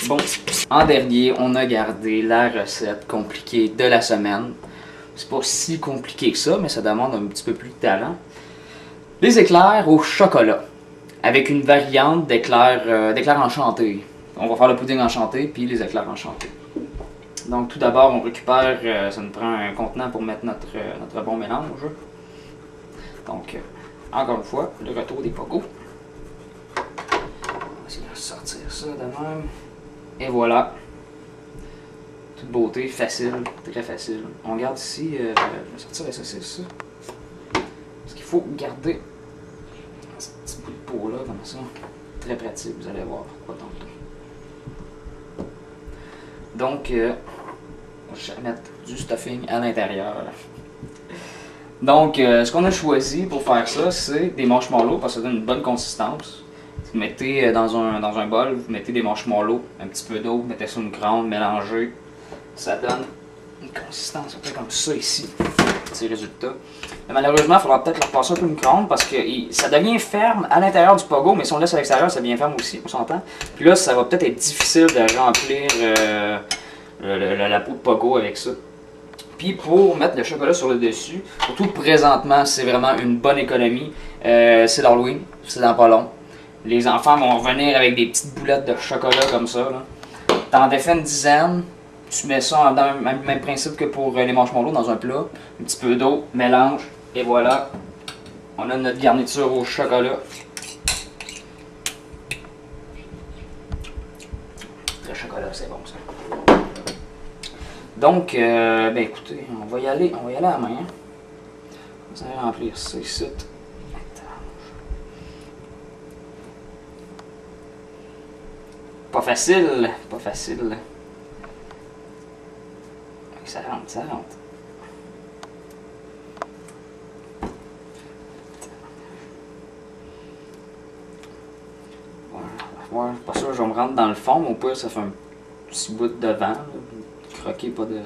Bon, en dernier, on a gardé la recette compliquée de la semaine. C'est pas si compliqué que ça, mais ça demande un petit peu plus de talent. Les éclairs au chocolat, avec une variante d'éclairs enchantés. On va faire le pudding enchanté, puis les éclairs enchantés. Donc tout d'abord, on récupère, ça nous prend un contenant pour mettre notre bon mélange. Donc, encore une fois, le retour des pogos. On va essayer de sortir ça de même. Et voilà. Toute beauté, facile, très facile. On garde ici, je vais sortir les saucisses. Parce qu'il faut garder ce petit bout de peau là, comme ça. Très pratique, vous allez voir pourquoi tantôt. Donc, je vais mettre du stuffing à l'intérieur. Donc, ce qu'on a choisi pour faire ça, c'est des marshmallows parce que ça donne une bonne consistance. Vous mettez dans un bol, vous mettez des marshmallows, un petit peu d'eau, vous mettez ça au micro-ondes, mélangez. Ça donne une consistance un peu comme ça ici. Petit résultat. Mais malheureusement, il faudra peut-être le repasser un peu au micro-ondes parce que ça devient ferme à l'intérieur du pogo, mais si on le laisse à l'extérieur, ça devient ferme aussi, on s'entend. Puis là, ça va peut-être être difficile de remplir la peau de pogo avec ça. Puis pour mettre le chocolat sur le dessus, surtout présentement, c'est vraiment une bonne économie. C'est l'Halloween, c'est dans pas long. Les enfants vont revenir avec des petites boulettes de chocolat comme ça. T'en défais une dizaine, tu mets ça dans le même principe que pour les marshmallows dans un plat. Un petit peu d'eau, mélange, et voilà. On a notre garniture au chocolat. Le chocolat, c'est bon ça. Donc, ben écoutez, on va y aller à la main. On va remplir ça ici. Pas facile, pas facile. Ça rentre, ça rentre. Ouais, pas sûr, je vais me rentrer dans le fond, mais au pire, ça fait un petit bout de devant. Croquer, pas de.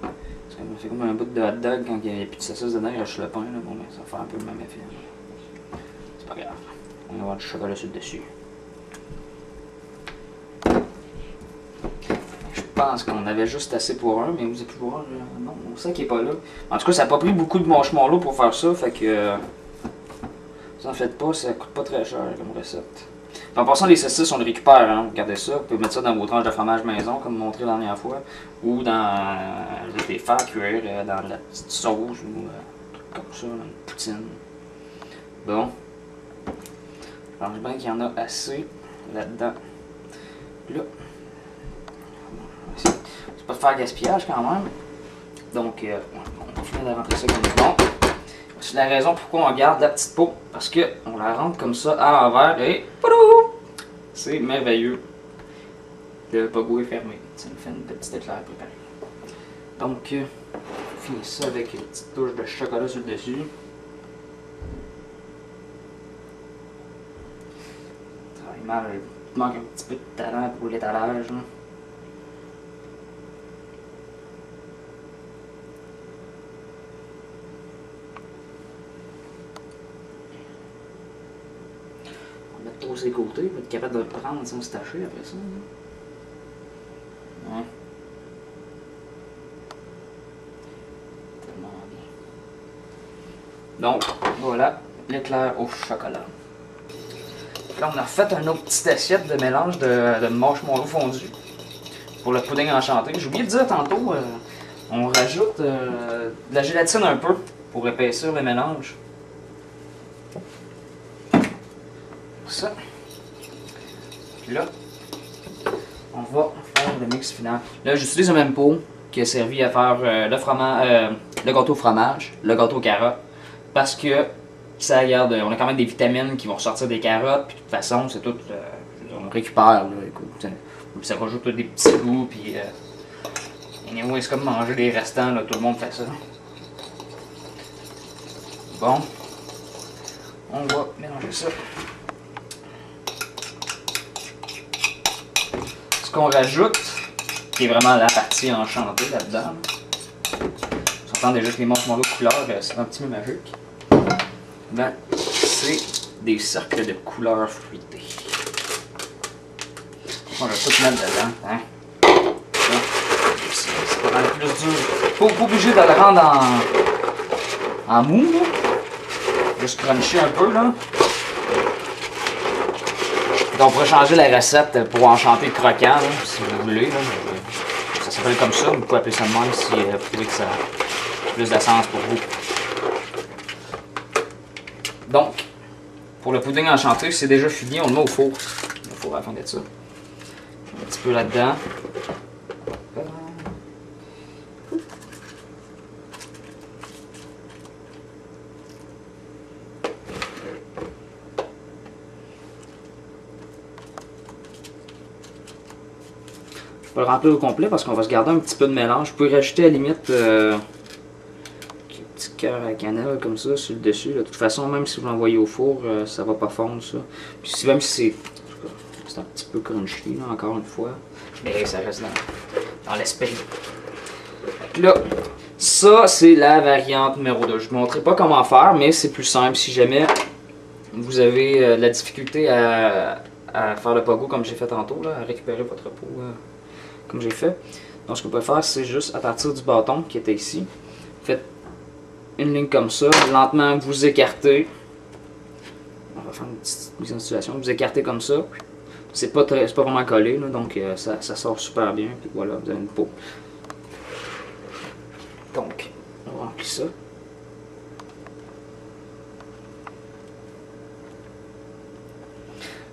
Ça fait comme un bout de hot dog quand il n'y a plus de saucisse dedans, il reste le pain. Là. Bon, mais ça va faire un peu le même effet. C'est pas grave. On va avoir du chocolat sur le dessus. Je pense qu'on avait juste assez pour un, mais vous avez pu voir, non, on sait qu'il n'est pas là. En tout cas, ça n'a pas pris beaucoup de marshmallow pour faire ça, fait que. Vous en faites pas, ça coûte pas très cher comme recette. En passant, les saucisses, on les récupère, hein. Regardez ça. Vous pouvez mettre ça dans vos tranches de fromage maison, comme montré la dernière fois, ou dans les faire cuire dans la petite sauce, ou comme ça, dans une poutine. Bon. Je pense bien qu'il y en a assez là-dedans. Là. C'est pas de faire gaspillage quand même. Donc, on va finir de rentrer ça comme du bon. C'est la raison pourquoi on garde la petite peau. Parce qu'on la rentre comme ça à l'envers et c'est merveilleux. Le pogo est fermé. Ça nous fait une petite éclair préparée. Donc, on finit ça avec une petite touche de chocolat sur le dessus. Il manque un petit peu de talent pour l'étalage. On va mettre trop ses côtés, on va être capable de le prendre sans se tacher après ça. Ouais. Tellement bien. Donc, voilà, l'éclair au chocolat. Là, on a refait une autre petite assiette de mélange de marshmallow fondu pour le pudding enchanté. J'ai oublié de dire tantôt, on rajoute de la gélatine un peu pour épaissir le mélange. Ça. Puis là, on va faire le mix final. Là, j'utilise le même pot qui a servi à faire le gâteau fromage, le gâteau carotte, parce que ça garde, on a quand même des vitamines qui vont ressortir des carottes, puis de toute façon, c'est tout, on récupère, là, écoute, ça rajoute des petits goûts, puis anyway, c'est comme manger les restants, là, tout le monde fait ça. Bon, on va mélanger ça. Ce qu'on rajoute, qui est vraiment la partie enchantée là-dedans, on s'entend déjà que les marshmallows de couleur, c'est un petit peu magique. Ben, c'est des cercles de couleurs fruitées. On va tout mettre dedans. Hein? C'est pas mal plus dur. Pas obligé de le rendre en mou. Là. Juste cruncher un peu. Là. Donc, on pourrait changer la recette pour enchanter croquant, là, si vous voulez. Là. Ça s'appelle comme ça. Vous pouvez appeler ça de même si vous trouvez que ça a plus de sens pour vous. Donc, pour le pudding enchanté, c'est déjà fini. On le met au four. Au four à la fin de ça. Un petit peu là-dedans. Je vais le remplir au complet parce qu'on va se garder un petit peu de mélange. Vous pouvez rajouter à la limite un petit cœur à cannelle comme ça sur le dessus. Là. De toute façon, même si vous l'envoyez au four, ça va pas fondre ça. Puis même si c'est un petit peu crunchy, là, encore une fois, mais ça reste dans l'esprit. Là, ça c'est la variante numéro 2. Je ne vous montrerai pas comment faire, mais c'est plus simple si jamais vous avez de la difficulté à faire le pogo comme j'ai fait tantôt, là, à récupérer votre peau. Comme j'ai fait. Donc ce que vous pouvez faire, c'est juste à partir du bâton qui était ici, faites une ligne comme ça, lentement vous écartez. On va faire une petite mise en situation, vous écartez comme ça. C'est pas vraiment collé, là, donc ça sort super bien. Puis voilà, vous avez une peau. Donc, on remplit ça.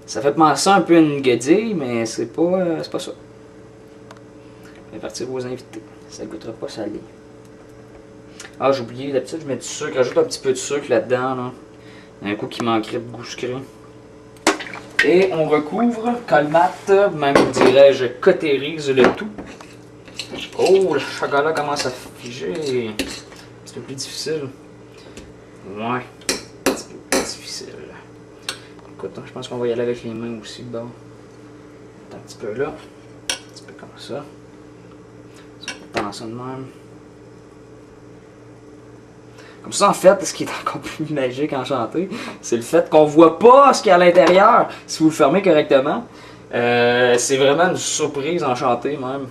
Ça fait penser un peu à une guédille, mais c'est pas ça. Répartir vos invités. Ça ne goûtera pas salé. Ah, j'ai oublié, d'habitude je mets du sucre. Rajoute un petit peu de sucre là-dedans. Là. Un coup qui manquerait de goût sucré. Et on recouvre, colmate, même dirais-je, cautérise le tout. Oh, le chocolat commence à figer. Un petit peu plus difficile. Ouais, un petit peu plus difficile. Écoute, je pense qu'on va y aller avec les mains aussi. Bon. Un petit peu là. Un petit peu comme ça. Dans ça de même. Comme ça, en fait, ce qui est encore plus magique enchanté, c'est le fait qu'on voit pas ce qu'il y a à l'intérieur si vous le fermez correctement. C'est vraiment une surprise enchantée même.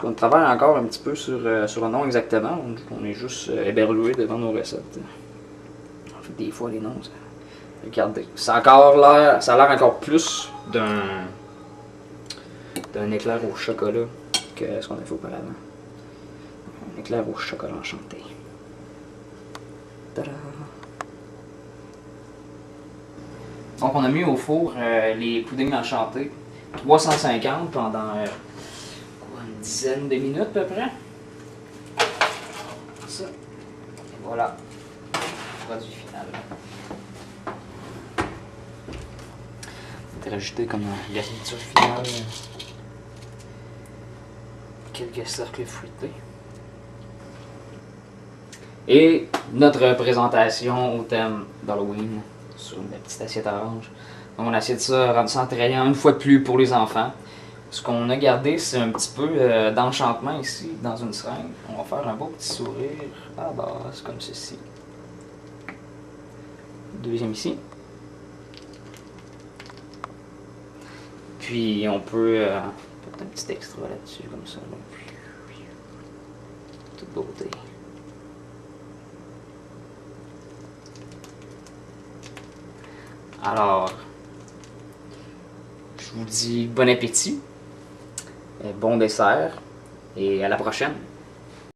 On travaille encore un petit peu sur le nom exactement. On est juste éberlué devant nos recettes. En fait, des fois, les noms, regardez. Ça a l'air encore plus d'un éclair au chocolat que ce qu'on a fait auparavant. Un éclair au chocolat enchanté. Tada! Donc on a mis au four les puddings enchantés. 350 pendant une dizaine de minutes à peu près. Ça. Et voilà. Le produit final. On va rajouter comme garniture finale quelques cercles fruités. Et notre présentation au thème d'Halloween sur une petite assiette orange. Donc on a essayé de ça, rendre ça attrayant une fois de plus pour les enfants. Ce qu'on a gardé, c'est un petit peu d'enchantement ici, dans une seringue. On va faire un beau petit sourire à la base, comme ceci. Deuxième ici. Puis on peut mettre un petit extra là-dessus, comme ça. Là. Toute beauté. Alors, je vous dis bon appétit, bon dessert et à la prochaine.